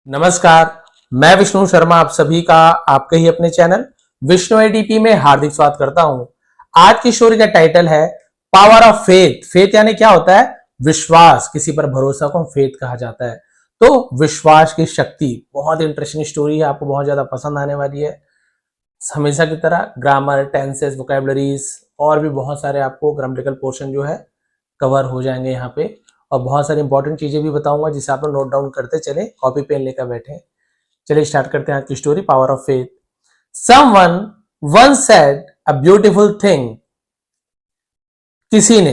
नमस्कार, मैं विष्णु शर्मा आप सभी का आपके ही अपने चैनल विष्णु एडीपी में हार्दिक स्वागत करता हूं। आज की स्टोरी का टाइटल है पावर ऑफ फेथ। फेथ यानी क्या होता है? विश्वास। किसी पर भरोसा को फेथ कहा जाता है। तो विश्वास की शक्ति बहुत इंटरेस्टिंग स्टोरी है, आपको बहुत ज्यादा पसंद आने वाली है। हमेशा की तरह ग्रामर, टेंसेस, वोकैबुलरीज और भी बहुत सारे आपको ग्रामेटिकल पोर्शन जो है कवर हो जाएंगे यहाँ पे, और बहुत सारी इंपॉर्टेंट चीजें भी बताऊंगा जिसे आप लोग नोट डाउन करते चले, कॉपी पेन लेकर बैठे। चलिए स्टार्ट करते हैं आज की story, power of faith. Someone once said a beautiful thing. किसी ने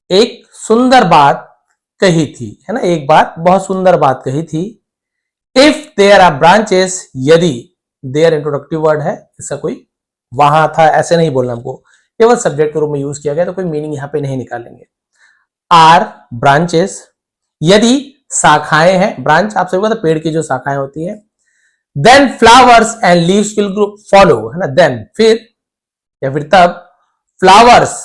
एक सुंदर बात कही थी, है ना, एक बात बहुत सुंदर बात कही थी। इफ देयर आर ब्रांचेस, यदि, देयर इंट्रोडक्टिव वर्ड है, इसका कोई वहां था ऐसे नहीं बोलना हमको, केवल सब्जेक्ट के रूप में यूज किया गया, तो कोई मीनिंग यहां पे नहीं निकालेंगे। आर ब्रांचेस, यदि शाखाएं हैं, ब्रांच आप सभी को तो पेड़ की जो शाखाएं होती है। Then flowers and leaves will follow, है ना, देन फिर या फिर तब, flowers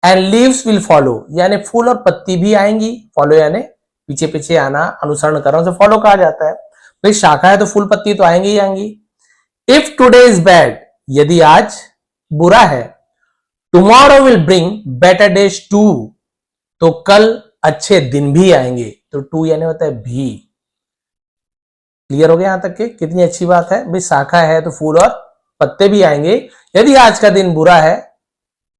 and leaves will follow यानी फूल और पत्ती भी आएंगी। फॉलो यानी पीछे पीछे आना, अनुसरण करना, उसे फॉलो कहा जाता है। भाई शाखा है तो फूल पत्ती तो आएंगी ही आएंगी। इफ टुडे इज बैड, यदि आज बुरा है। Tomorrow will bring better days too, तो कल अच्छे दिन भी आएंगे। तो टू यानी होता है भी। क्लियर हो गया यहां तक के? कितनी अच्छी बात है भाई, शाखा है तो फूल और पत्ते भी आएंगे। यदि आज का दिन बुरा है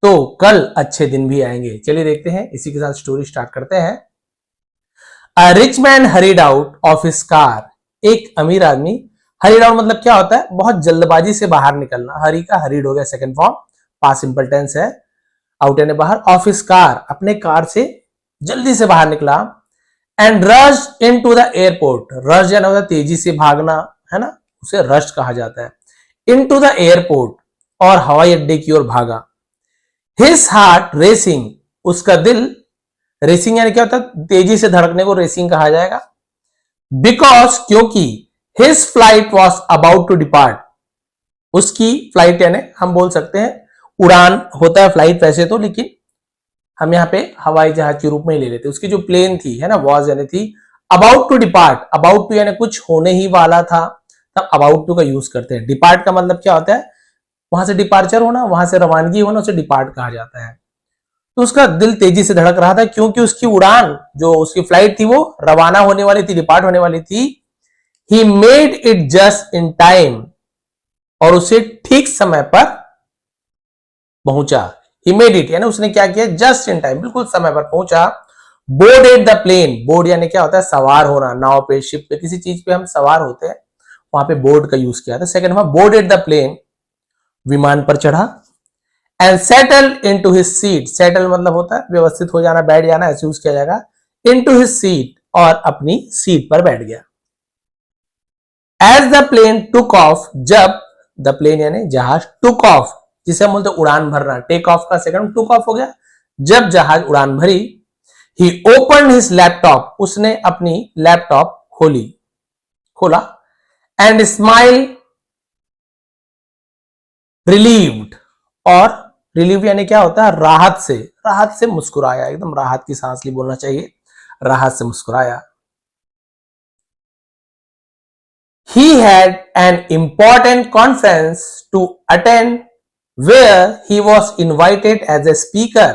तो कल अच्छे दिन भी आएंगे। चलिए देखते हैं, इसी के साथ स्टोरी स्टार्ट करते हैं। A rich man hurried out of his car. एक अमीर आदमी, हरीड आउट मतलब क्या होता है? बहुत जल्दबाजी से बाहर निकलना। हरी का हरीड हो गया second form, past simple tense है। आउट यानी बाहर, ऑफ हिज कार अपने कार से जल्दी से बाहर निकला। And rush into the airport. Rush यानी होता है तेजी से भागना, है ना, उसे रश कहा जाता है। इन टू द एयरपोर्ट, और हवाई अड्डे की ओर भागा। हिज हार्ट रेसिंग, उसका दिल, रेसिंग यानी क्या होता है? तेजी से धड़कने को रेसिंग कहा जाएगा। बिकॉज, क्योंकि, his flight was about to depart, उसकी फ्लाइट यानी हम बोल सकते हैं उड़ान होता है फ्लाइट वैसे तो, लेकिन हम यहाँ पे हवाई जहाज के रूप में ही ले लेते। उसकी जो प्लेन थी, है ना, वॉज यानी थी, about to depart, about to यानी कुछ होने ही वाला था, तब अबाउट टू का यूज करते हैं। डिपार्ट का मतलब क्या होता है? वहां से डिपार्चर होना, वहां से रवानगी होना, उसे डिपार्ट कहा जाता है। तो उसका दिल तेजी से धड़क रहा था क्योंकि उसकी उड़ान, जो उसकी फ्लाइट थी, वो रवाना होने वाली थी, डिपार्ट होने वाली थी। He made it just in time, और उसे ठीक समय पर पहुंचा। ही मेड इट यानी उसने क्या किया? जस्ट इन टाइम, बिल्कुल समय पर पहुंचा। बोर्डेड द प्लेन, बोर्ड यानी क्या होता है? सवार होना। नाव पे, शिप पे, किसी चीज पे हम सवार होते हैं, वहां पे बोर्ड का यूज किया था। सेकंड में बोर्डेड द प्लेन, विमान पर चढ़ा। And settle into his seat, settle मतलब होता है व्यवस्थित हो जाना, बैठ जाना, ऐसे यूज किया जाएगा। इन टू हिज सीट, और अपनी सीट पर बैठ गया। As the plane took off, जब, द प्लेन यानी जहाज, टुक ऑफ जिसे हम बोलते उड़ान भरना, टेक ऑफ का सेकंड टुक ऑफ हो गया, जब जहाज उड़ान भरी। ही ओपन हिज लैपटॉप, उसने अपनी लैपटॉप खोला। एंड स्माइल रिलीव्ड, और रिलीव यानी क्या होता है? राहत से मुस्कुराया, एकदम राहत की सांस ली बोलना चाहिए, राहत से मुस्कुराया। He had an important conference to attend where he was invited as a speaker.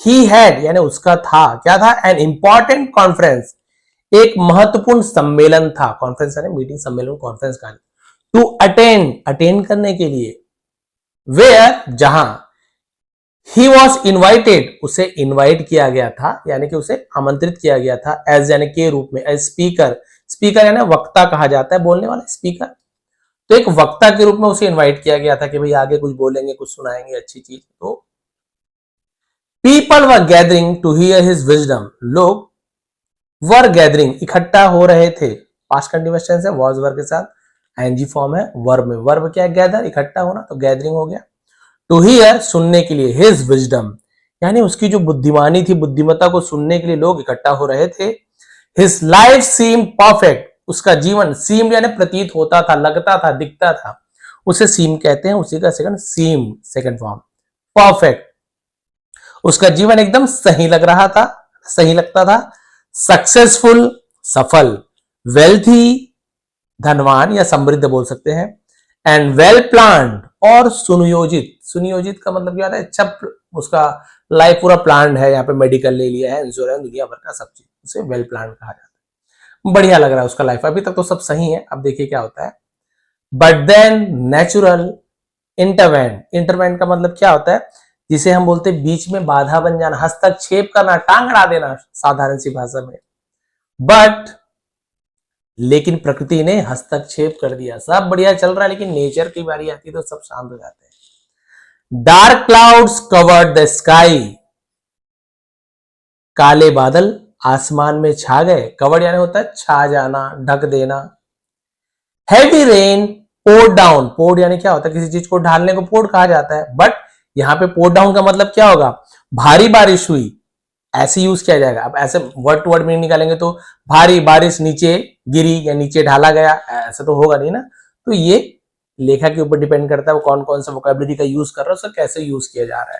He had यानी उसका था, क्या था? An important conference, एक महत्वपूर्ण सम्मेलन था। कॉन्फ्रेंस यानी मीटिंग, सम्मेलन कॉन्फ्रेंस का। टू अटेंड करने के लिए। वेयर, जहां। ही वॉज इन्वाइटेड, उसे इन्वाइट किया गया था, यानी कि उसे आमंत्रित किया गया था। एज यानी के रूप में, एज स्पीकर, स्पीकर यानी वक्ता कहा जाता है, बोलने वाला स्पीकर। तो एक वक्ता के रूप में उसे इनवाइट किया गया था कि भाई आगे कुछ बोलेंगे, कुछ सुनाएंगे अच्छी चीज। तो people were gathering to hear his wisdom, लोग वर गैदरिंग इकट्ठा हो रहे थे। पास्ट कंटीन्यूअस टेंस है, वॉज वर्ब के साथ आईएनजी फॉर्म है। वर्ब में, वर्ब क्या है? गैदर, इकट्ठा होना, तो गैदरिंग हो गया। टू हियर, सुनने के लिए। हिज विजडम यानी उसकी जो बुद्धिमानी थी, बुद्धिमत्ता को सुनने के लिए लोग इकट्ठा हो रहे थे। हिज लाइफ सीम परफेक्ट, उसका जीवन, सीम यानी प्रतीत होता था, लगता था, दिखता था, उसे सीम कहते हैं। उसी का सेकंड सीम, सेकंड फॉर्म, परफेक्ट। उसका जीवन एकदम सही लग रहा था, सही लगता था। सक्सेसफुल, सफल, वेल्थी धनवान या समृद्ध बोल सकते हैं, एंड वेल प्लान्ड और सुनियोजित। सुनियोजित का मतलब क्या होता है, अच्छा उसका लाइफ पूरा प्लान्ड है, यहाँ पे मेडिकल ले लिया है, इंश्योरेंस, दुनिया भर का सब चीज, उसे वेल प्लान्ड कहा जाता है। बढ़िया लग रहा है उसका लाइफ, अभी तक तो सब सही है, अब देखिए क्या होता है। But then natural intervene. Intervene का मतलब क्या होता है, जिसे हम बोलते हैं बीच में बाधा बन जाना, हस्तक्षेप करना, टांग अड़ा देना साधारण सी भाषा में। बट लेकिन प्रकृति ने हस्तक्षेप कर दिया, सब बढ़िया चल रहा है, लेकिन नेचर की बारी आती है तो सब शांत हो जाते हैं। Dark clouds covered the sky. काले बादल आसमान में छा गए। कवर्ड यानी होता है छा जाना, ढक देना। Heavy rain poured down. Poured यानी क्या होता है, किसी चीज को ढालने को पोर्ड कहा जाता है, बट यहां पे पोर्ड डाउन का मतलब क्या होगा, भारी बारिश हुई, ऐसे यूज किया जाएगा। अब ऐसे वर्ड टू वर्ड मीनिंग निकालेंगे तो भारी बारिश नीचे गिरी या नीचे ढाला गया, ऐसा तो होगा नहीं ना। तो ये लेखा के ऊपर डिपेंड करता है वो कौन कौन सा वोकैबुलरी का यूज कर रहा है, उसका कैसे यूज किया जा रहा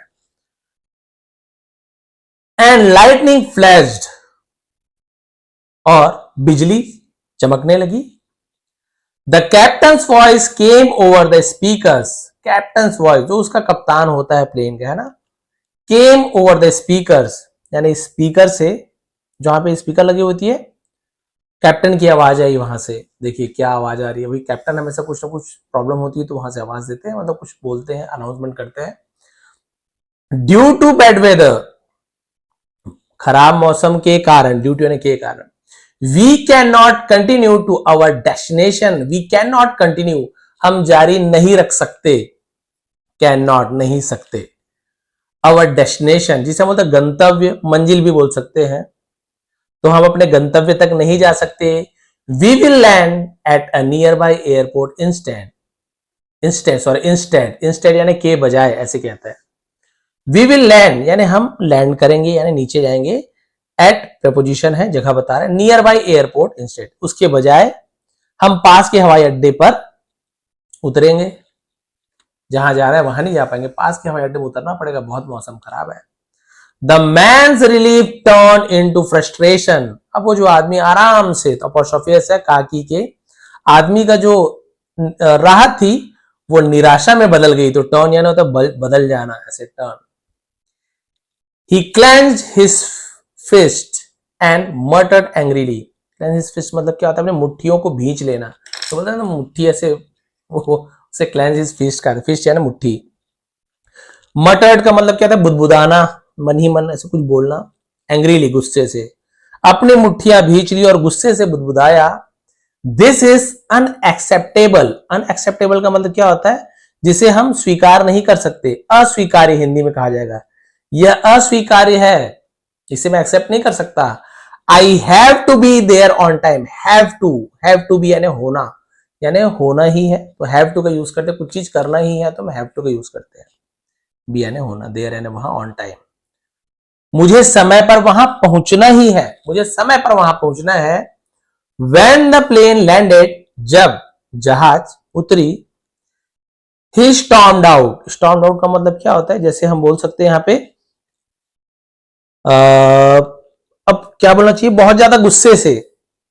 है। एंड लाइटनिंग फ्लैश्ड, और बिजली चमकने लगी। The captains voice came over the speakers. Captains voice, जो उसका कप्तान होता है प्लेन का, है ना, केम ओवर द स्पीकर्स, यानी स्पीकर से, जहां पे स्पीकर लगी होती है, कैप्टन की आवाज आई वहां से। देखिए क्या आवाज आ रही है, भाई कैप्टन हमेशा कुछ ना कुछ प्रॉब्लम होती है तो वहां से आवाज देते हैं, मतलब कुछ बोलते हैं, अनाउंसमेंट करते हैं। ड्यू टू बैड वेदर, खराब मौसम के कारण, ड्यू टू यानी के कारण, we can not continue to our destination. We can not continue, हम जारी नहीं रख सकते, कैन नॉट नहीं सकते, अवर डेस्टिनेशन, जिसे हम बोलते हैं गंतव्य, मंजिल भी बोल सकते हैं, तो हम अपने गंतव्य तक नहीं जा सकते। We will land at a nearby airport instant. Instant यानी के बजाय, ऐसे कहता है। वी विल लैंड यानी हम लैंड करेंगे, यानी नीचे जाएंगे। एट प्रपोजिशन है, जगह बता रहे हैं। नियर बाई एयरपोर्ट इंस्टेंट, उसके बजाय हम पास के हवाई अड्डे पर उतरेंगे। जहां जा रहे हैं वहां नहीं जा पाएंगे, पास के हवाई अड्डे में उतरना पड़ेगा, बहुत मौसम खराब है। The man's relief turn into frustration. अब वो जो आदमी आराम से, तो अपोस्ट्रोफियस है काकी के, आदमी का जो राहत थी वो निराशा में बदल गई। तो टर्न यानी होता है बदल जाना, ऐसे turn. He clenched his fist and muttered angrily. Clench his fist मतलब क्या होता है, अपने मुट्ठियों को भींच लेना, तो बोलते हैं ना मुट्ठी ऐसे, वो से क्लेंज हिज फिस्ट का, फिस्ट यानी मुट्ठी। मटर्ड का मतलब क्या था, बुदबुदाना, मन ही मन ऐसे कुछ बोलना। एंग्रीली गुस्से से, अपनी मुट्ठियां भींच ली और गुस्से से बुदबुदाया। This is unacceptable. अनएक्सेप्टेबल का मतलब क्या होता है, जिसे हम स्वीकार नहीं कर सकते, अस्वीकार्य हिंदी में कहा जाएगा। यह अस्वीकार्य है, इसे मैं एक्सेप्ट नहीं कर सकता। I have to be there on time. Have to be यानी होना, यानी होना ही है, तो हैव टू का यूज करते हैं, कुछ चीज करना ही है तो हम हैव टू का यूज करते हैं। बी यानी होना, देयर यानी वहां, ऑन टाइम, मुझे समय पर वहां पहुंचना ही है, मुझे समय पर वहां पहुंचना है। When the plane landed, जब जहाज उतरी, he stormed out। stormed out का मतलब क्या होता है, जैसे हम बोल सकते हैं यहाँ पे, अब क्या बोलना चाहिए, बहुत ज्यादा गुस्से से।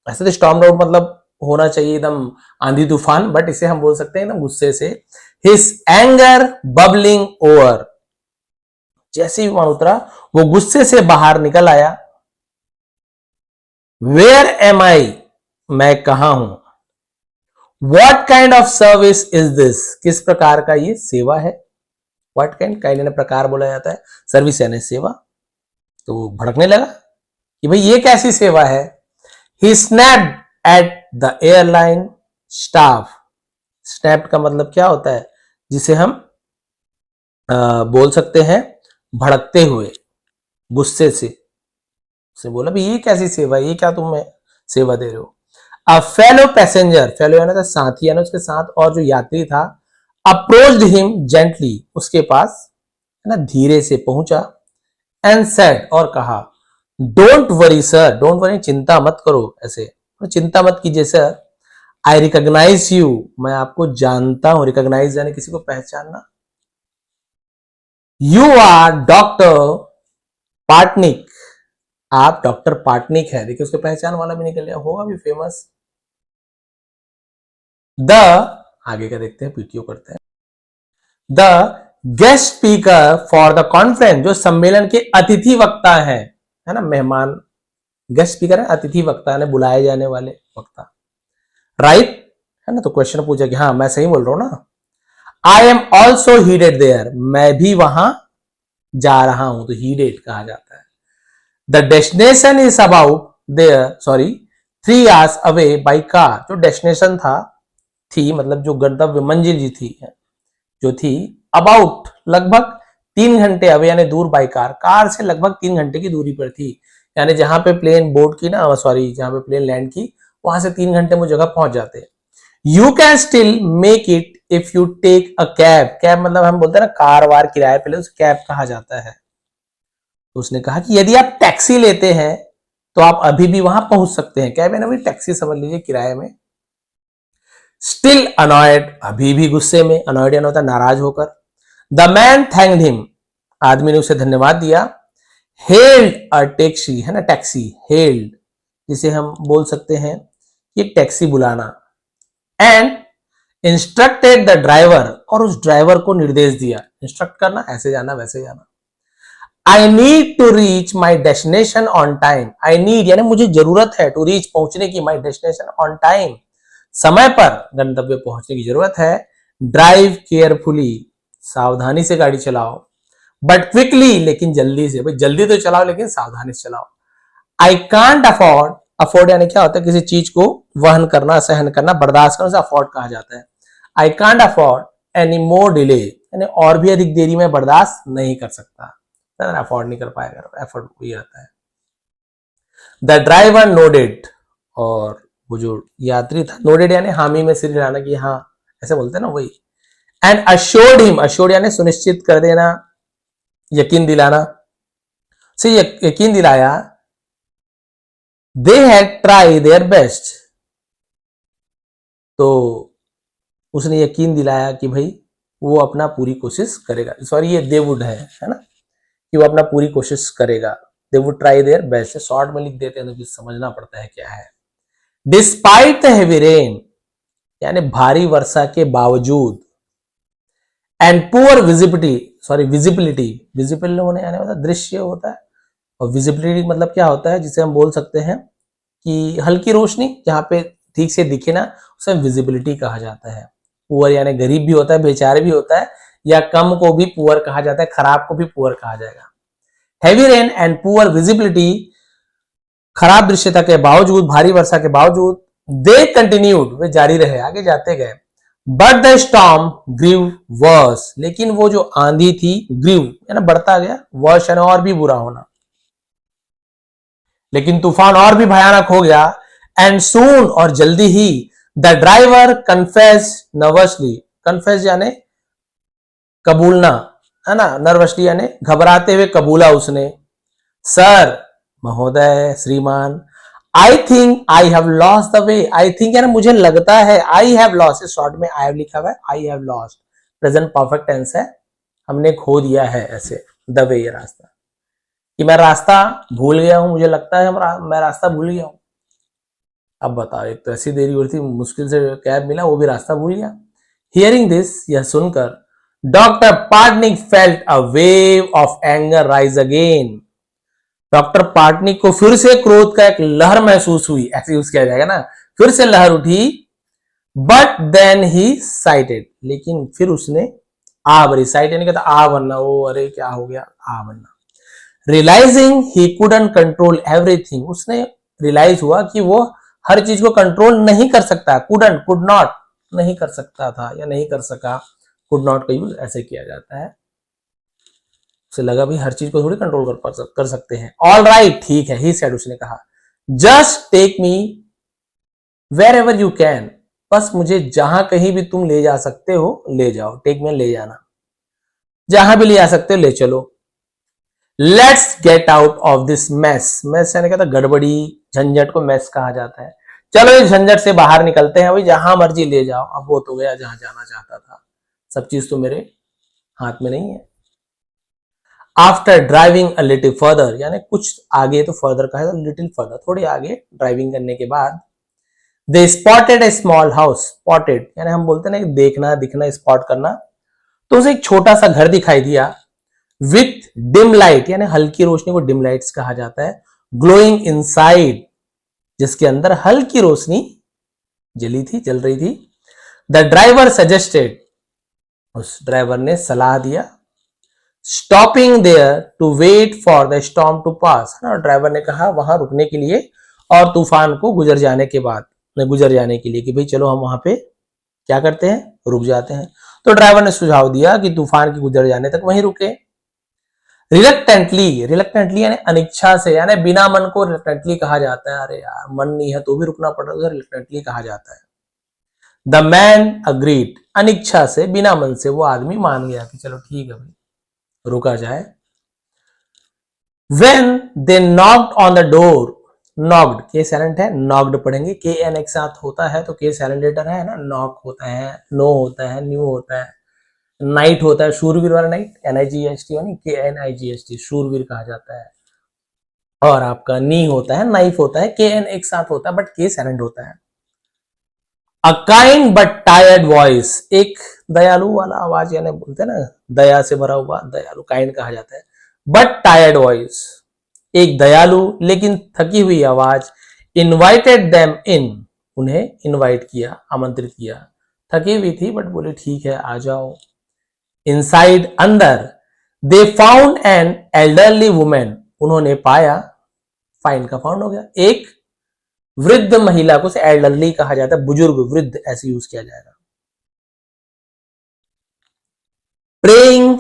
ऐसे तो stormed out मतलब होना चाहिए एकदम आंधी तूफान, बट इसे हम बोल सकते हैं ना गुस्से से। His anger bubbling over, जैसे ही वहां उतरा वो गुस्से से बाहर निकल आया। Where am I, मैं कहां हूं। What kind of service is this, किस प्रकार का ये सेवा है। What kind यानी प्रकार बोला जाता है, सर्विस यानी सेवा। तो वो भड़कने लगा कि भाई ये कैसी सेवा है। He snapped at the airline staff। snapped का मतलब क्या होता है, जिसे हम बोल सकते हैं भड़कते हुए, गुस्से से बोला भाई ये कैसी सेवा, ये क्या तुम सेवा दे रहे हो। अ फेलो पैसेंजर, फेलो यानी था साथी, यानी उसके साथ और जो यात्री था, अप्रोच्ड हिम जेंटली, उसके पास है ना धीरे से पहुंचा। एंड सेड, और कहा, don't worry sir. Don't worry चिंता मत करो, ऐसे चिंता मत कीजिए सर। आई रिकॉग्नाइज यू, मैं आपको जानता हूं। रिकॉग्नाइज यानी किसी को पहचानना। यू आर डॉक्टर पाटनिक, आप डॉक्टर पाटनिक है। देखिए उसके पहचान वाला भी निकल गया, होगा भी फेमस, द आगे का देखते हैं, पीटीओ करते हैं। The guest speaker for the conference, जो सम्मेलन के अतिथि वक्ता है ना, मेहमान गेस्ट स्पीकर है, अतिथि वक्ता ने बुलाए जाने वाले वक्ता, राइट है ना। तो क्वेश्चन पूछा कि हाँ मैं सही बोल रहा हूं ना। आई एम ऑल्सो हीडेड देयर, मैं भी वहां जा रहा हूं, तो हीडेड कहा जाता है। The destination is about their, sorry 3 hours away by car, जो डेस्टिनेशन था थी मतलब जो गंतव्य मंजिल जी थी जो थी, अबाउट लगभग 3 घंटे अवे यानी दूर बाई कार, कार से लगभग 3 घंटे की दूरी पर थी, यानी जहां पे प्लेन बोर्ड की ना, सॉरी जहां पे प्लेन लैंड की वहां से 3 घंटे में जगह पहुंच जाते हैं। You can still make it if you take a cab, cab मतलब हम बोलते हैं ना कार वार किराए पे ले, उसे कैब कहा जाता है। तो उसने कहा कि यदि आप टैक्सी लेते हैं तो आप अभी भी वहां पहुंच सकते हैं, कैब है ना भाई, टैक्सी समझ लीजिए किराए में। स्टिल अनॉयड, अभी भी गुस्से में, अनॉयड यानी होता है नाराज होकर। द मैन थैंक्ड हिम, आदमी ने उसे धन्यवाद दिया। हेल्ड अ टैक्सी है ना, टैक्सी हेल्ड जिसे हम बोल सकते हैं कि टैक्सी बुलाना। एंड इंस्ट्रक्टेड द ड्राइवर, और उस ड्राइवर को निर्देश दिया, इंस्ट्रक्ट करना, ऐसे जाना वैसे जाना। I need to reach my destination on time, I need यानी मुझे जरूरत है, टू रीच पहुंचने की, माई डेस्टिनेशन ऑन टाइम समय पर गंतव्य पहुंचने की जरूरत है। ड्राइव केयरफुली, सावधानी से गाड़ी चलाओ। बट क्विकली, लेकिन जल्दी से, भाई जल्दी तो चलाओ लेकिन सावधानी से चलाओ। आई कांट अफोर्ड, अफोर्ड यानी क्या होता है, किसी चीज को वहन करना, सहन करना, बर्दाश्त करना, अफोर्ड कहा जाता है। I can't afford any more delay, यानी और भी अधिक देरी में बर्दाश्त नहीं कर सकता, अफोर्ड नहीं कर पाएगा, एफर्ट भी आता है। द ड्राइवर नोडेड, और वो जो यात्री था, नोडेड यानी हामी में सिर हिलाना कि हाँ, ऐसे बोलते हैं ना वही। एंड अश्योर्ड हिम, अश्योर्ड यानी सुनिश्चित कर देना, यकीन दिलाना, से यकीन दिलाया। They had try their best, तो उसने यकीन दिलाया कि भाई वो अपना पूरी कोशिश करेगा, सॉरी ये दे वुड है ना, कि वो अपना पूरी कोशिश करेगा। They would try their best, short में लिख देते हैं तो समझना पड़ता है क्या है। डिस्पाइट द हेवी रेन यानी भारी वर्षा के बावजूद। And poor visibility, sorry visibility, visible होने यानी होता है दृश्य होता है, और विजिबिलिटी मतलब क्या होता है, जिसे हम बोल सकते हैं कि हल्की रोशनी, जहां पे ठीक से दिखे ना, उसे विजिबिलिटी कहा जाता है। पुअर यानी गरीब भी होता है, बेचारे भी होता है, या कम को भी पुअर कहा जाता है, खराब को भी पुअर कहा जाएगा। Heavy rain and poor visibility, खराब दृश्यता के बावजूद, भारी वर्षा के बावजूद। दे कंटिन्यूड, वे जारी रहे, आगे जाते गए। But the storm grew worse, लेकिन वो जो आंधी थी, ग्रीव यानी बढ़ता गया, वर्स यानी और भी बुरा होना, लेकिन तूफान और भी भयानक हो गया। एंड सून, और जल्दी ही। The driver confess nervously, confess यानी कबूलना है ना, नर्वसली यानी घबराते हुए कबूला उसने। सर, महोदय, श्रीमान, I think I have lost the way, I think यानी मुझे लगता है, आई हैव लॉस्ट, शॉर्ट में आई हैव लिखा हुआ है, I have lost, present perfect tense है, हमने खो दिया है, ऐसे द वे, ये रास्ता, कि मैं रास्ता भूल गया हूं, मुझे लगता है मैं रास्ता भूल गया हूं। अब बताओ, एक तो ऐसी देरी हो रही थी, मुश्किल से कैब मिला, वो भी रास्ता भूल गया। हियरिंग दिस, यह सुनकर, doctor Patnaik felt a wave of anger rise again, doctor Patnaik को फिर से क्रोध का एक लहर महसूस हुई, ऐसे यूज किया जाएगा ना, फिर से लहर उठी। बट देन ही साइटेड, लेकिन फिर उसने आ भरी, साइट यानी कहता आ बनना, वो अरे क्या हो गया, आ बनना। Realising he couldn't control everything, उसने रियलाइज हुआ कि वो हर चीज को कंट्रोल नहीं कर सकता, कुडंट, कुड नॉट, नहीं कर सकता था या नहीं कर सका, कुड नॉट का यूज ऐसे किया जाता है। उसे लगा भी हर चीज को थोड़ी कंट्रोल कर सकते हैं। ऑल राइट, ठीक है, ही सेड, उसने कहा, just take me wherever you can, बस मुझे जहां कहीं भी तुम ले जा सकते हो ले जाओ, टेक में ले जाना, जहां भी ले जा सकते हो ले चलो। Let's get out of this mess, mess यानी कहता गड़बड़ी, झंझट को मैस कहा जाता है। चलो इस झंझट से बाहर निकलते हैं, भाई जहां मर्जी ले जाओ, अब वो तो गया जहां जाना चाहता था, सब चीज तो मेरे हाथ में नहीं है। After driving a little further, यानी कुछ आगे, तो फर्दर कहा, लिटिल फर्दर, थोड़ी आगे ड्राइविंग करने के बाद। दे स्पॉटेड ए स्मॉल हाउस, स्पॉटेड यानी हम बोलते हैं ना देखना, दिखना, स्पॉट करना, तो उसे एक छोटा सा घर दिखाई दिया, विथ डिम लाइट यानी हल्की रोशनी को डिम लाइट्स कहा जाता है, ग्लोइंग इनसाइड जिसके अंदर हल्की रोशनी जल रही थी। द ड्राइवर सजेस्टेड, उस ड्राइवर ने सलाह दिया, stopping there to wait for the storm to pass, driver ने कहा वहां रुकने के लिए और तूफान को गुजर जाने के लिए कि भाई चलो हम वहां पे क्या करते हैं, रुक जाते हैं। तो ड्राइवर ने सुझाव दिया कि तूफान के गुजर जाने तक वहीं रुके। रिलक्टेंटली यानी अनिच्छा से, यानी बिना मन को रिलक्टेंटली कहा जाता है, अरे यार मन नहीं है तो भी रुकना पड़ रहा है, रिलक्टेंटली कहा जाता है। द मैन अग्रीड, अनिच्छा से, बिना मन से वो आदमी मान गया कि चलो ठीक है भाई रुका जाए। When they knocked on the door, knocked के साइलेंट है, knocked पढ़ेंगे, के एन एक साथ होता है तो के साइलेंट लेटर है ना, नॉक होता है, नो होता है, न्यू होता है, नाइट होता है, शूरवीर वाला नाइट, NIGHT यानी KNIGHT, शूरवीर कहा जाता है। और आपका नी होता है, नाइफ होता है, KN एक साथ होता है बट के साइलेंट होता है। A kind but tired voice, एक दयालु वाला आवाज, यानी बोलते हैं ना दया से भरा हुआ, दयालु काइंड कहा जाता है, बट टायर्ड वॉइस, एक दयालु लेकिन थकी हुई आवाज, इनवाइटेड देम इन, उन्हें इनवाइट किया, आमंत्रित किया, थकी हुई थी बट बोले ठीक है आ जाओ। इनसाइड अंदर, they found an elderly women, उन्होंने पाया, फाइंड का फाउंड हो गया, एक वृद्ध महिला को, एल्डरली कहा जाता है, बुजुर्ग, वृद्ध ऐसे यूज किया जाएगा। Praying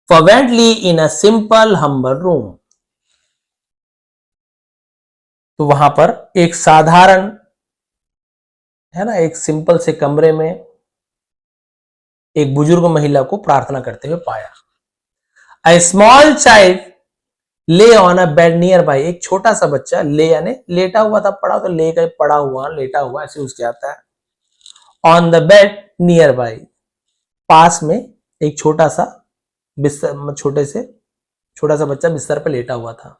fervently in a simple humble room, तो वहां पर एक साधारण है ना, एक सिंपल से कमरे में एक बुजुर्ग महिला को प्रार्थना करते हुए पाया। A small child lay on a bed nearby, एक छोटा सा बच्चा, ले यानी लेटा हुआ था, पड़ा तो ले कर पड़ा हुआ, लेटा हुआ ऐसे उसके आता है। On the bed nearby, पास में एक छोटा सा बिस्तर, छोटा सा बच्चा बिस्तर पर लेटा हुआ था।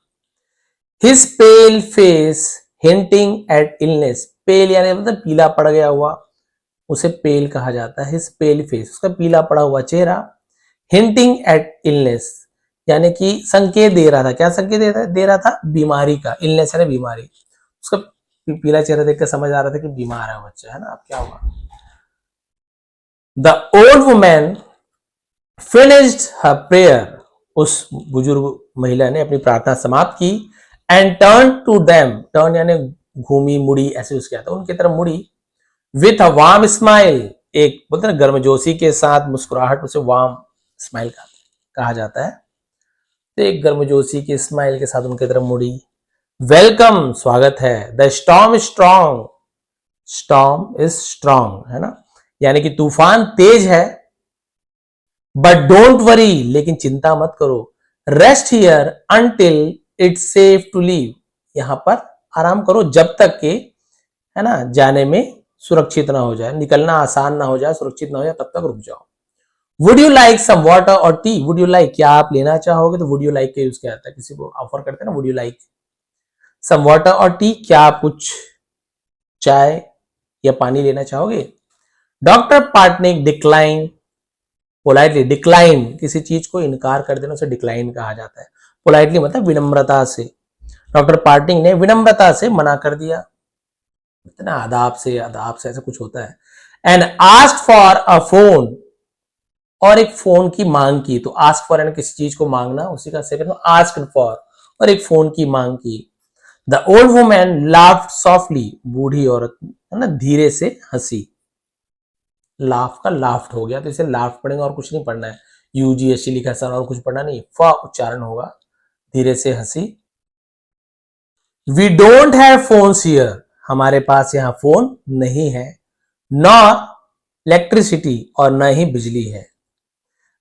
His pale face hinting at illness, पेल यानी मतलब पीला पड़ गया हुआ, उसे पेल कहा जाता है। His pale face, उसका पीला पड़ा हुआ चेहरा, hinting at illness यानी कि संकेत दे रहा था, क्या संकेत दे रहा था, बीमारी का, illness यानी बीमारी, उसका पीला चेहरा देखकर समझ आ रहा था कि बीमार है बच्चा, है ना, अब क्या हुआ। The old woman finished her prayer, उस बुजुर्ग महिला ने अपनी प्रार्थना समाप्त की, and turned to them, turn यानी घूमी, मुड़ी, ऐसे उसके आता, उनकी तरफ मुड़ी, with a warm smile, एक बोलते हैं ना गर्मजोशी के साथ मुस्कुराहट, उसे वार्म स्माइल कहा जाता है, तो एक गर्मजोशी के स्माइल के साथ उनकी तरफ मुड़ी। वेलकम, स्वागत है। The storm strong, storm is strong, है ना, यानी कि तूफान तेज है, बट डोंट वरी, लेकिन चिंता मत करो, rest here until it's safe to leave, यहां पर आराम करो जब तक के, है ना, जाने में सुरक्षित ना हो जाए, निकलना आसान ना हो जाए, सुरक्षित ना हो जाए, तब तक रुक जाओ। Would you like some water और टी, वुड यू लाइक, क्या आप लेना चाहोगे, तो वुड यू लाइक का यूज किया जाता है, किसी को ऑफर करते हैं ना, would you like some water और टी, क्या आप कुछ चाय या पानी लेना चाहोगे। Doctor Patnaik decline politely, decline किसी चीज को इनकार कर देना उसे डिक्लाइन कहा जाता है, पोलाइटली मतलब विनम्रता से, डॉक्टर पार्टनिक ने विनम्रता से मना कर दिया, इतना आदाब से ऐसा कुछ होता है। And asked for a phone, और एक फोन की मांग की, तो आस्क फॉर यानी किसी चीज को मांगना, उसी का सेकंड आस्क्ड फॉर, और एक फोन की मांग की। The old woman laughed softly, बूढ़ी औरत है ना धीरे से हंसी, लाफ का लाफ्ट हो गया तो इसे लाफ्ट पढ़ेंगे और कुछ नहीं पढ़ना है, UGST लिखा सर और कुछ पढ़ना नहीं, फ उच्चारण होगा, धीरे से हंसी। We don't have phones here, हमारे पास यहाँ फोन नहीं है, नॉर इलेक्ट्रिसिटी, और न ही बिजली है।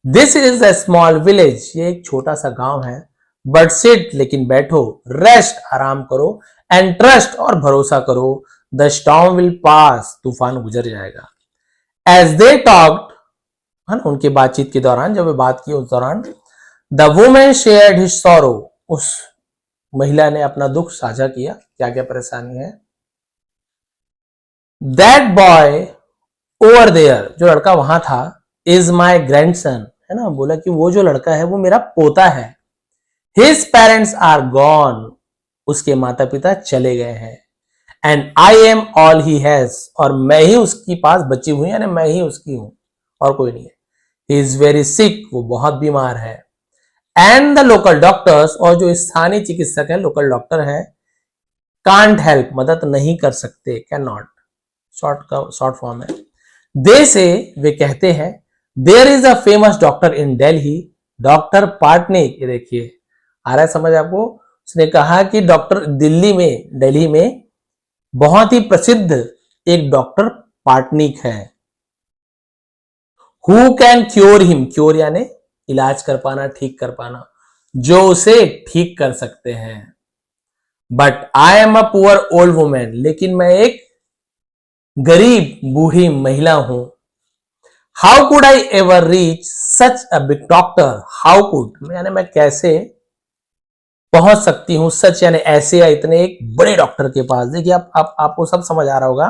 This is a small village, ये एक छोटा सा गांव है, बट सिट, लेकिन बैठो, रेस्ट, आराम करो, एंड ट्रस्ट, और भरोसा करो, द स्टॉर्म विल पास, तूफान गुजर जाएगा। एज दे टॉक्ड, है ना, उनके बातचीत के दौरान, जब वे बात की उस दौरान, the women shared his sorrow, उस महिला ने अपना दुख साझा किया, क्या क्या परेशानी है, दैट बॉय ओवर देयर, जो लड़का वहां था, इज माई ग्रैंडसन, है ना, बोला कि वो जो लड़का है वो मेरा पोता है। हिज पेरेंट्स आर गॉन, उसके माता पिता चले गए हैं। And I am all he has, और मैं ही उसके पास बची हुई, यानी मैं ही उसकी हूं और कोई नहीं है। ही इज वेरी सिक, वो बहुत बीमार है। एंड द लोकल डॉक्टर्स, और जो स्थानीय चिकित्सक है, लोकल डॉक्टर है, कांट हेल्प, मदद नहीं कर सकते, कैन नॉट, शॉर्ट फॉर्म है। दे से, वे कहते हैं, there is a famous doctor in Delhi, doctor Patnaik, ये देखिए आ रहा है समझ आपको। उसने कहा कि डॉक्टर दिल्ली में बहुत ही प्रसिद्ध एक डॉक्टर पाटनिक है। Who can cure him, cure यानी इलाज कर पाना, ठीक कर पाना, जो उसे ठीक कर सकते हैं। But I am a poor old women, लेकिन मैं एक गरीब बूढ़ी महिला हूं। How could I ever reach such a big doctor, how could यानी मैं कैसे पहुंच सकती हूं, सच यानी ऐसे, या इतने एक बड़े डॉक्टर के पास। देखिए आप आपको सब समझ आ रहा होगा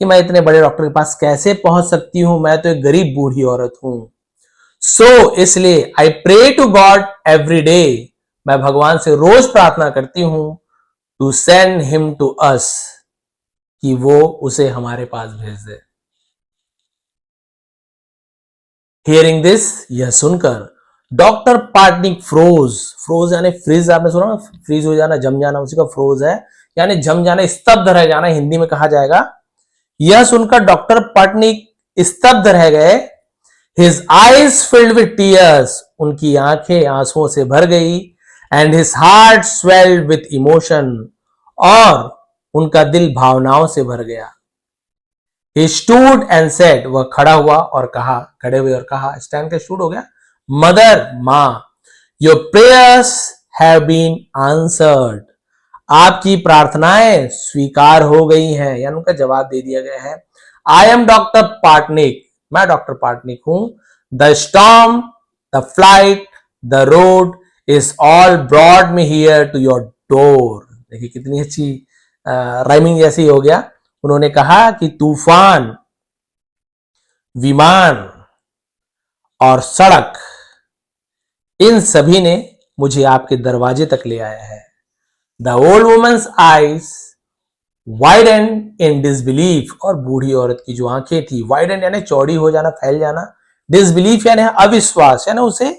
कि मैं इतने बड़े डॉक्टर के पास कैसे पहुंच सकती हूं, मैं तो एक गरीब बूढ़ी औरत हूं। सो इसलिए I pray to God every day, मैं भगवान से रोज प्रार्थना करती हूं, to send him to us, कि वो उसे हमारे पास भेज दे। हियरिंग दिस, यह सुनकर डॉक्टर पाटनिक फ्रोज, फ्रोज यानी फ्रीज, आपने सुना, फ्रीज हो जाना, जम जाना, उसी का फ्रोज है, यानी जम जाना, स्तब्ध रह जाना हिंदी में कहा जाएगा। यह सुनकर डॉक्टर पाटनिक स्तब्ध रह गए। His eyes filled with tears, उनकी आंखें आंसुओं से भर गई। And his heart swelled with emotion, और उनका दिल भावनाओं से भर गया। He stood and said, वह खड़ा हुआ और कहा, खड़े हुए और कहा, स्टैंड के स्टूड हो गया, मदर, मां, your prayers have been answered, आपकी प्रार्थनाएं स्वीकार हो गई हैं, यानी उनका जवाब दे दिया गया है। आई एम डॉक्टर पाटनिक, मैं डॉक्टर पाटनिक हूं। The storm, the flight, the road is all brought me here to your door. देखिए कितनी अच्छी राइमिंग जैसी हो गया। उन्होंने कहा कि तूफान, विमान और सड़क, इन सभी ने मुझे आपके दरवाजे तक ले आया है। The old woman's eyes widened in disbelief, और बूढ़ी औरत की जो आंखें थी, वाइडेंड यानी चौड़ी हो जाना, फैल जाना, डिसबिलीफ यानी अविश्वास, यानी उसे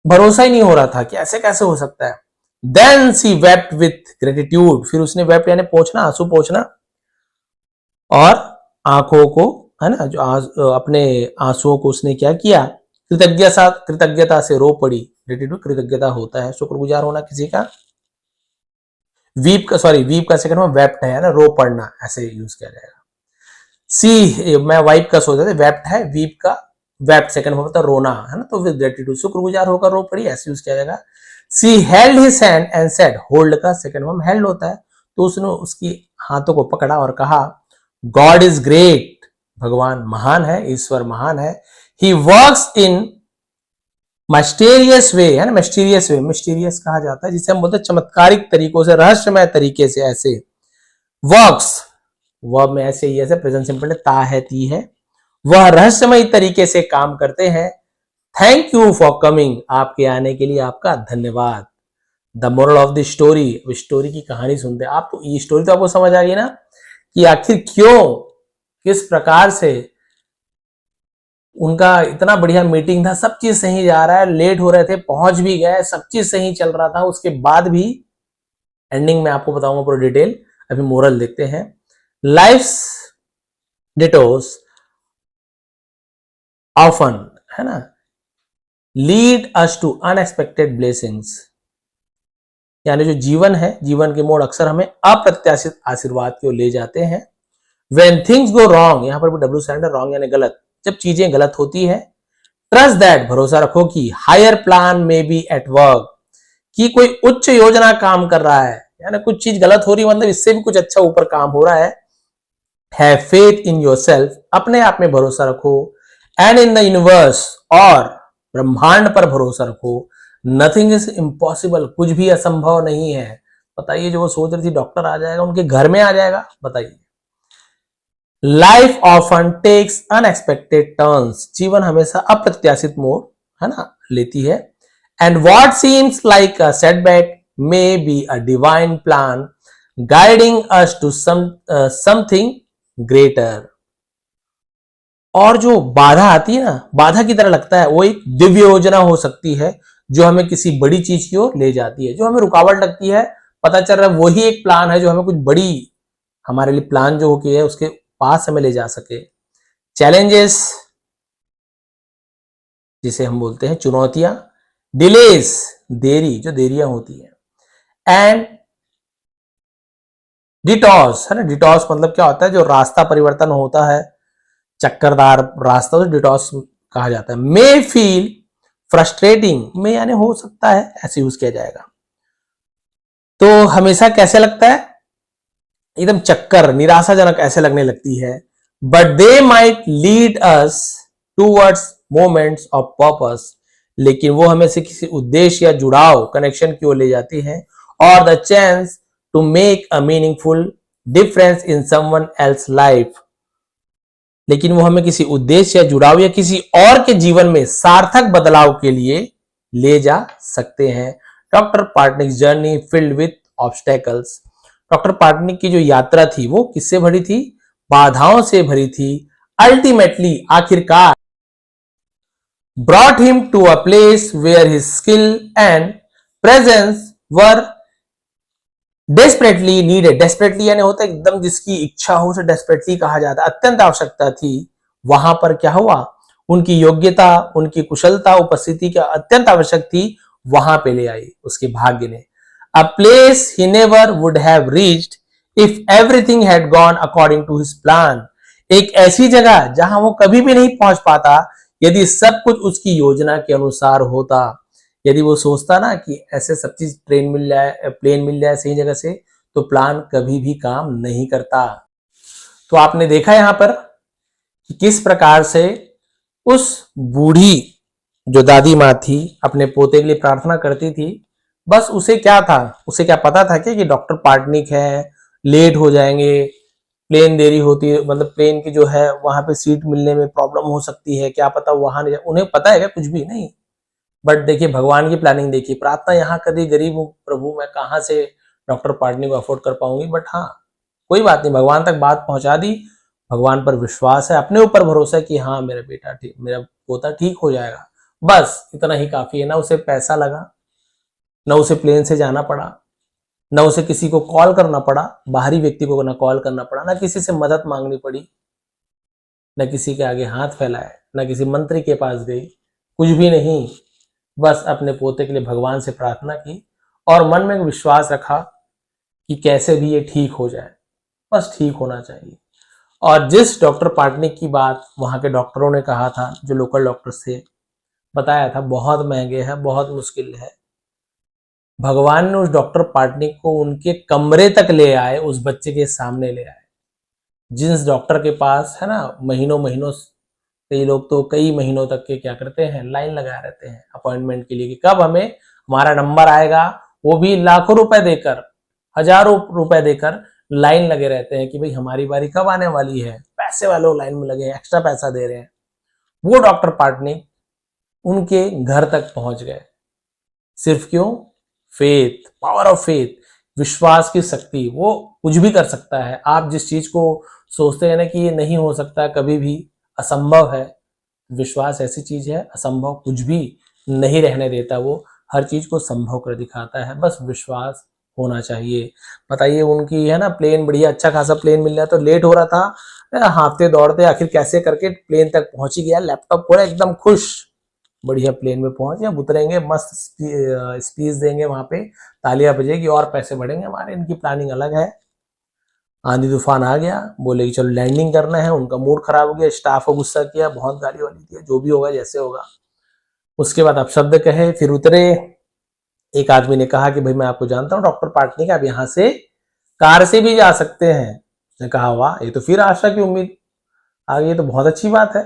भरोसा ही नहीं हो रहा था कि ऐसे कैसे हो सकता है। Then she wept with gratitude, फिर उसने वेप्ट यानी पोंछना, आंसू पोंछना, और आंखों को, है ना, जो अपने आंसुओं को उसने क्या किया, कृतज्ञता से रो पड़ी। ग्रेटिट्यूड कृतज्ञता होता है, शुक्रगुजार होना किसी का। वीप का सेकंड में वेप्ट है ना, रो पड़ना, ऐसे यूज किया जाएगा। सी, मैं वाइप का सोचा था, वेप्ट है, वीप का वेप्ट सेकंड में होता है रोना, है ना, तो विद ग्रेटिट्यूड शुक्रगुजार होकर रो पड़ी, ऐसे यूज किया जाएगा। She held his hand and said, hold का सेकंड में हेल्ड होता है, तो उसने उसकी हाथों को पकड़ा और कहा, गॉड इज ग्रेट, भगवान महान है, ईश्वर महान है। ही वर्क्स इन मिस्टीरियस वे, है ना, मिस्टीरियस वे, मिस्टीरियस कहा जाता है जिसे हम बोलते हैं चमत्कारिक तरीकों से, रहस्यमय तरीके से, ऐसे। वर्क्स, वर्ब में ऐसे ही, ऐसे प्रेजेंट सिंपल ता है, ती है, वह रहस्यमय तरीके से काम करते हैं। थैंक यू फॉर कमिंग, आपके आने के लिए आपका धन्यवाद। The moral of the story, story की कहानी सुनते हैं आप, तो ये स्टोरी तो आपको समझ आ गई ना कि आखिर क्यों, किस प्रकार से उनका इतना बढ़िया मीटिंग था, सब चीज सही जा रहा है, लेट हो रहे थे, पहुंच भी गए, सब चीज सही चल रहा था, उसके बाद भी एंडिंग में आपको बताऊंगा पूरा डिटेल। अभी मोरल देखते हैं। लाइफ्स डिटोस ऑफन, है ना, lead us to unexpected blessings, यानी जो जीवन है, जीवन के मोड़ अक्सर हमें अप्रत्याशित आशीर्वाद की ओर ले जाते हैं। When things go wrong, यहां पर भी डब्ल्यू स्टैंडर्ड, रॉन्ग यानी गलत, जब चीजें गलत होती है, ट्रस्ट दैट, भरोसा रखो कि हायर प्लान में बी एट वर्क, कि कोई उच्च योजना काम कर रहा है, यानी कुछ चीज गलत हो रही है, मतलब इससे भी कुछ अच्छा ऊपर काम हो रहा है। हैव फेथ इन योरसेल्फ, अपने आप में भरोसा रखो। एंड इन द यूनिवर्स, और ब्रह्मांड पर भरोसा रखो। नथिंग इज इम्पॉसिबल, कुछ भी असंभव नहीं है। बताइए, जो वो सोच रही थी डॉक्टर आ जाएगा, उनके घर में आ जाएगा, बताइए। Life often takes unexpected turns, जीवन हमेशा अप्रत्याशित मोड़, है ना, लेती है. And what seems like a setback may be a divine plan guiding us to something greater. और जो बाधा आती है ना, बाधा की तरह लगता है, वो एक दिव्य योजना हो सकती है जो हमें किसी बड़ी चीज की ओर ले जाती है. जो हमें रुकावट लगती है, पता चल रहा है वही एक प्लान है जो हमें कुछ बड़ी, हमारे लिए प्लान जो होती है उसके पास हमें ले जा सके. चैलेंजेस, जिसे हम बोलते हैं चुनौतियां. डिलेस, देरी, जो देरियां होती है. एंड डिटॉर्स, है ना, डिटॉर्स मतलब क्या होता है, जो रास्ता परिवर्तन होता है, चक्करदार रास्ता, तो डिटॉर्स कहा जाता है. मे फील फ्रस्ट्रेटिंग, में यानी हो सकता है, ऐसे यूज किया जाएगा. तो हमेशा कैसे लगता है, एकदम चक्कर, निराशाजनक ऐसे लगने लगती है. But they might lead us towards moments of purpose, लेकिन वो हमें से किसी उद्देश्य या जुड़ाव, कनेक्शन की ओर ले जाती है. और the chance to make a meaningful difference in someone else life, लेकिन वो हमें किसी उद्देश्य या जुड़ाव या किसी और के जीवन में सार्थक बदलाव के लिए ले जा सकते हैं. Doctor Patnaik journey filled with obstacles, doctor Patnaik की जो यात्रा थी वो किससे भरी थी, बाधाओं से भरी थी. अल्टीमेटली, आखिरकार, brought him to a place where his skill and presence were desperately needed. Desperately यानी होता है एकदम जिसकी इच्छा हो, उसे डेस्परेटली कहा जाता है. अत्यंत आवश्यकता थी. वहां पर क्या हुआ, उनकी योग्यता, उनकी कुशलता, उपस्थिति क्या अत्यंत आवश्यक थी, वहां पे ले आई उसके भाग्य ने. A place he never would have reached if everything had gone according to his plan. एक ऐसी जगह जहां वो कभी भी नहीं पहुंच पाता यदि सब कुछ उसकी योजना के अनुसार होता. यदि वो सोचता ना कि ऐसे सब चीज ट्रेन मिल जाए, प्लेन मिल जाए सही जगह से, तो प्लान कभी भी काम नहीं करता. तो आपने देखा यहां पर कि किस प्रकार से उस बूढ़ी जो दादी माँ थी अपने पोते के लिए प्रार्थना करती थी. बस उसे क्या था, उसे क्या पता था कि डॉक्टर पार्टनिक है, लेट हो जाएंगे, प्लेन देरी होती है, मतलब प्लेन की जो है वहां पे सीट मिलने में प्रॉब्लम हो सकती है, क्या पता वहां नहीं, उन्हें पता है क्या, कुछ भी नहीं. बट देखिए भगवान की प्लानिंग देखिए, प्रार्थना यहाँ कर दी, गरीब हूँ प्रभु, मैं कहाँ से डॉक्टर पार्टनी को अफोर्ड कर पाऊंगी, बट हाँ कोई बात नहीं, भगवान तक बात पहुंचा दी. भगवान पर विश्वास है, अपने ऊपर भरोसा है कि हाँ मेरा बेटा ठीक, मेरा पोता ठीक हो जाएगा. बस इतना ही काफी है. ना उसे पैसा लगा, न उसे प्लेन से जाना पड़ा, न उसे किसी को कॉल करना पड़ा, बाहरी व्यक्ति को ना कॉल करना पड़ा, ना किसी से मदद मांगनी पड़ी, न किसी के आगे हाथ फैलाए, न किसी मंत्री के पास गई, कुछ भी नहीं. बस अपने पोते के लिए भगवान से प्रार्थना की और मन में विश्वास रखा कि कैसे भी ये ठीक हो जाए, बस ठीक होना चाहिए. और जिस डॉक्टर पार्टनिक की बात वहां के डॉक्टरों ने कहा था, जो लोकल डॉक्टर्स थे, बताया था बहुत महंगे हैं, बहुत मुश्किल है, भगवान ने उस डॉक्टर पार्टनिक को उनके कमरे तक ले आए, उस बच्चे के सामने ले आए. जिस डॉक्टर के पास, है ना, महीनों महीनों, कई लोग तो कई महीनों तक के क्या करते हैं, लाइन लगाए रहते हैं अपॉइंटमेंट के लिए कि कब हमें हमारा नंबर आएगा. वो भी लाखों रुपए देकर, हजारों रुपए देकर लाइन लगे रहते हैं कि भाई हमारी बारी कब आने वाली है. पैसे वालों लाइन में लगे हैं, एक्स्ट्रा पैसा दे रहे हैं. वो डॉक्टर पार्टनिक उनके घर तक पहुंच गए. सिर्फ क्यों, फेथ, पावर ऑफ फेथ, विश्वास की शक्ति. वो कुछ भी कर सकता है. आप जिस चीज को सोचते हैं ना कि ये नहीं हो सकता, कभी भी असंभव है, विश्वास ऐसी चीज है, असंभव कुछ भी नहीं रहने देता. वो हर चीज को संभव कर दिखाता है, बस विश्वास होना चाहिए. बताइए उनकी, है ना, प्लेन बढ़िया अच्छा खासा प्लेन मिल रहा तो लेट हो रहा था, हाफते दौड़ते आखिर कैसे करके प्लेन तक पहुंच ही गया. लैपटॉप पूरा एकदम खुश, बढ़िया प्लेन में पहुंच गया, उतरेंगे, मस्त स्पीच देंगे वहां पे, तालियां बजेगी और पैसे बढ़ेंगे हमारे. इनकी प्लानिंग अलग है. आंधी तूफान आ गया, बोले कि चलो लैंडिंग करना है, उनका मूड खराब हो गया, स्टाफ को गुस्सा किया, बहुत गाली वाली दिया, जो भी होगा जैसे होगा. उसके बाद आप शब्द कहे, फिर उतरे. एक आदमी ने कहा कि भाई मैं आपको जानता हूँ डॉक्टर पार्टनिक, आप यहाँ से कार से भी जा सकते हैं. उसने कहा वाह, ये तो फिर आशा की उम्मीद आ गई, तो बहुत अच्छी बात है,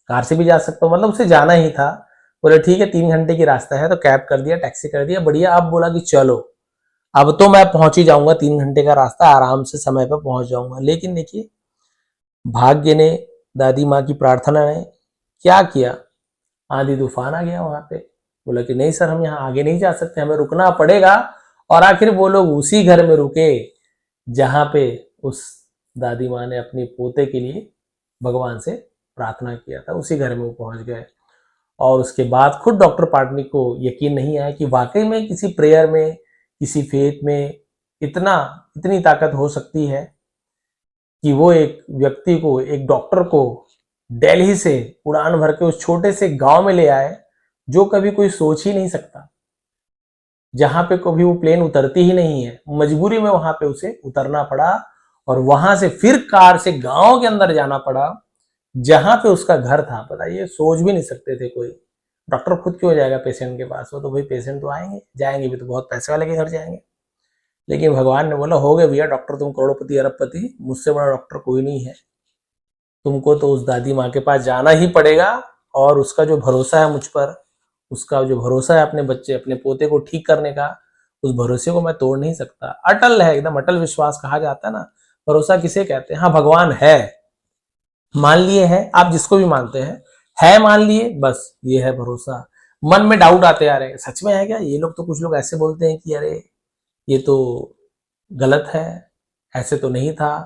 कार से भी जा सकता हूँ, मतलब उसे जाना ही था. बोले ठीक है, 3 घंटे की रास्ता है, तो कैब कर दिया, टैक्सी कर दिया, बढ़िया. अब बोला कि चलो अब तो मैं पहुंच ही जाऊंगा, 3 घंटे का रास्ता, आराम से समय पर पहुंच जाऊंगा. लेकिन देखिए भाग्य ने, दादी माँ की प्रार्थना ने क्या किया, आंधी तूफान आ गया वहां पे। बोला कि नहीं सर, हम यहाँ आगे नहीं जा सकते, हमें रुकना पड़ेगा। और आखिर वो लोग उसी घर में रुके जहां पे उस दादी माँ ने अपनी पोते के लिए भगवान से प्रार्थना किया था, उसी घर में वो पहुंच गए। और उसके बाद खुद डॉक्टर पाटनी को यकीन नहीं आया कि वाकई में किसी प्रेयर में, किसी फेथ में इतनी ताकत हो सकती है कि वो एक व्यक्ति को, एक डॉक्टर को दिल्ली से उड़ान भर के उस छोटे से गांव में ले आए, जो कभी कोई सोच ही नहीं सकता, जहां पे कभी वो प्लेन उतरती ही नहीं है। मजबूरी में वहां पे उसे उतरना पड़ा और वहां से फिर कार से गांव के अंदर जाना पड़ा जहां पे उसका घर था। पता, ये सोच भी नहीं सकते थे कोई। डॉक्टर खुद क्यों जाएगा पेशेंट के पास, वो तो भाई पेशेंट तो आएंगे, जाएंगे भी तो बहुत पैसे वाले के घर जाएंगे। लेकिन भगवान ने बोला, हो गए भैया डॉक्टर, तुम करोड़पति अरबपति, मुझसे बड़ा डॉक्टर कोई नहीं है। तुमको तो उस दादी माँ के पास जाना ही पड़ेगा। और उसका जो भरोसा है मुझ पर, उसका जो भरोसा है अपने बच्चे, अपने पोते को ठीक करने का, उस भरोसे को मैं तोड़ नहीं सकता। अटल है, एकदम अटल विश्वास कहा जाता है ना। भरोसा किसे कहते हैं? हाँ, भगवान है, मान लिए है, आप जिसको भी मानते हैं, है मान लिए, बस ये है भरोसा। मन में डाउट आते आ रहे हैं, सच में है क्या? ये लोग तो, कुछ लोग ऐसे बोलते हैं कि अरे ये तो गलत है, ऐसे तो नहीं था,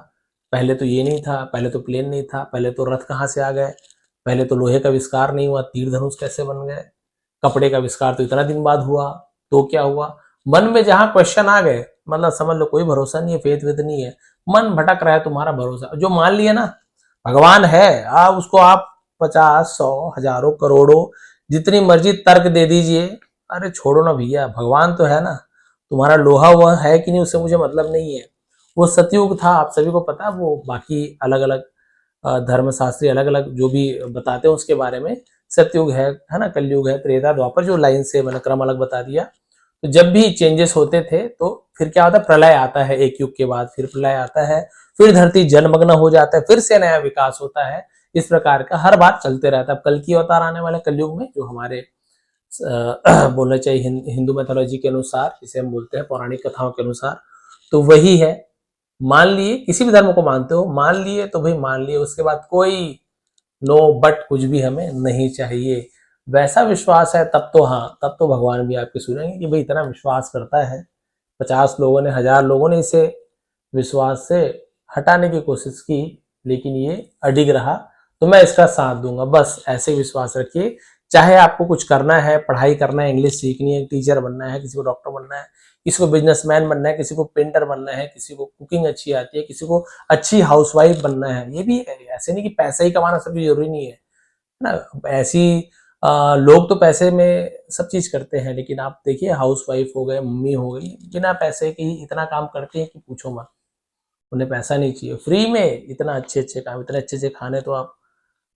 पहले तो ये नहीं था, पहले तो प्लेन नहीं था, पहले तो रथ कहाँ से आ गए, पहले तो लोहे का आविष्कार नहीं हुआ, तीर धनुष कैसे बन गए, कपड़े का आविष्कार तो इतना दिन बाद हुआ, तो क्या हुआ? मन में जहां क्वेश्चन आ गए, मतलब समझ लो कोई भरोसा नहीं है, फेथ वेथ नहीं है, मन भटक रहा है तुम्हारा। भरोसा जो मान लिया ना भगवान है, उसको आप 50, 100, हजारों, करोड़ों, जितनी मर्जी तर्क दे दीजिए, अरे छोड़ो ना भैया, भगवान तो है ना। तुम्हारा लोहा हुआ है कि नहीं, उससे मुझे मतलब नहीं है। वो सतयुग था, आप सभी को पता है। वो बाकी अलग अलग धर्मशास्त्री अलग अलग जो भी बताते हैं उसके बारे में, सतयुग है ना, कलयुग है, त्रेता, द्वापर, जो लाइन से मैंने क्रम अलग बता दिया। तो जब भी चेंजेस होते थे तो फिर क्या होता है, प्रलय आता है, एक युग के बाद फिर प्रलय आता है, फिर धरती जलमग्न हो जाता है, फिर से नया विकास होता है। इस प्रकार का हर बार चलते रहता है। कल की अवतार आने वाले कलयुग में, जो हमारे बोलना चाहिए हिंदू मैथोलॉजी के अनुसार, जिसे हम बोलते हैं पौराणिक कथाओं के अनुसार, तो वही है। मान लिए, किसी भी धर्म को मानते हो, मान लिए तो भाई मान लिए, उसके बाद कोई नो बट कुछ भी हमें नहीं चाहिए। वैसा विश्वास है तब तो, हाँ, तब तो भगवान भी आपके सुनेंगे कि भाई इतना विश्वास करता है। 50 लोगों ने, 1000 लोगों ने इसे विश्वास से हटाने की कोशिश की, लेकिन ये अडिग रहा, तो मैं इसका साथ दूंगा। बस ऐसे विश्वास रखिए। चाहे आपको कुछ करना है, पढ़ाई करना है, इंग्लिश सीखनी है, टीचर बनना है, किसी को डॉक्टर बनना है, किसी को बिजनेसमैन बनना है, किसी को पेंटर बनना है, किसी को कुकिंग अच्छी आती है, किसी को अच्छी हाउसवाइफ बनना है, ये भी है। ऐसे नहीं कि पैसा ही कमाना सब जरूरी नहीं है ना। ऐसी लोग तो पैसे में सब चीज करते हैं, लेकिन आप देखिए हाउसवाइफ हो गए, मम्मी हो गई, बिना पैसे के ही इतना काम करते हैं कि पूछो मत। उन्हें पैसा नहीं चाहिए, फ्री में इतना अच्छे अच्छे काम, इतने अच्छे अच्छे खाने तो आप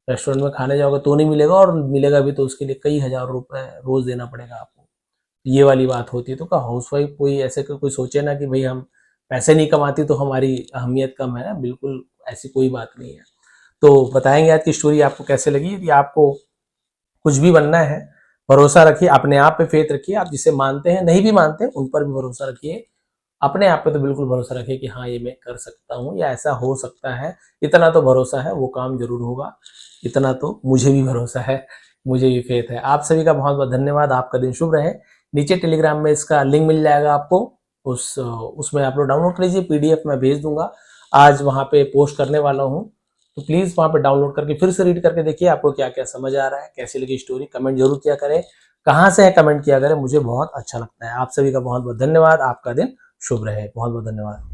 रेस्टोरेंट में खाने जाओगे तो नहीं मिलेगा, और मिलेगा भी तो उसके लिए कई हजार रुपए रोज देना पड़ेगा आपको। ये वाली बात होती है। तो क्या हाउसवाइफ कोई ऐसे कोई सोचे ना कि भाई हम पैसे नहीं कमाती तो हमारी अहमियत कम है? बिल्कुल ऐसी कोई बात नहीं है। तो बताएंगे आज की स्टोरी आपको कैसे लगी। यदि आपको कुछ भी बनना है, भरोसा रखिए, अपने आप पे फेथ रखिए। आप जिसे मानते हैं, नहीं भी मानते, उन पर भी भरोसा रखिए। अपने आप पे तो बिल्कुल भरोसा रखिए कि हाँ ये मैं कर सकता हूँ, या ऐसा हो सकता है। इतना तो भरोसा है, वो काम जरूर होगा। इतना तो मुझे भी भरोसा है, मुझे भी फेथ है। आप सभी का बहुत बहुत धन्यवाद। आपका दिन शुभ रहे। नीचे टेलीग्राम में इसका लिंक मिल जाएगा आपको, उसमें आप लोग डाउनलोड कर लीजिए। पीडीएफ मैं भेज दूंगा, आज वहां पे पोस्ट करने वाला हूँ। तो प्लीज वहां पे डाउनलोड करके फिर से रीड करके देखिए, आपको क्या क्या समझ आ रहा है, कैसी लगी स्टोरी। कमेंट जरूर किया करें, कहाँ से है कमेंट किया करें, मुझे बहुत अच्छा लगता है। आप सभी का बहुत बहुत धन्यवाद। आपका दिन शुभ रहे। बहुत बहुत धन्यवाद।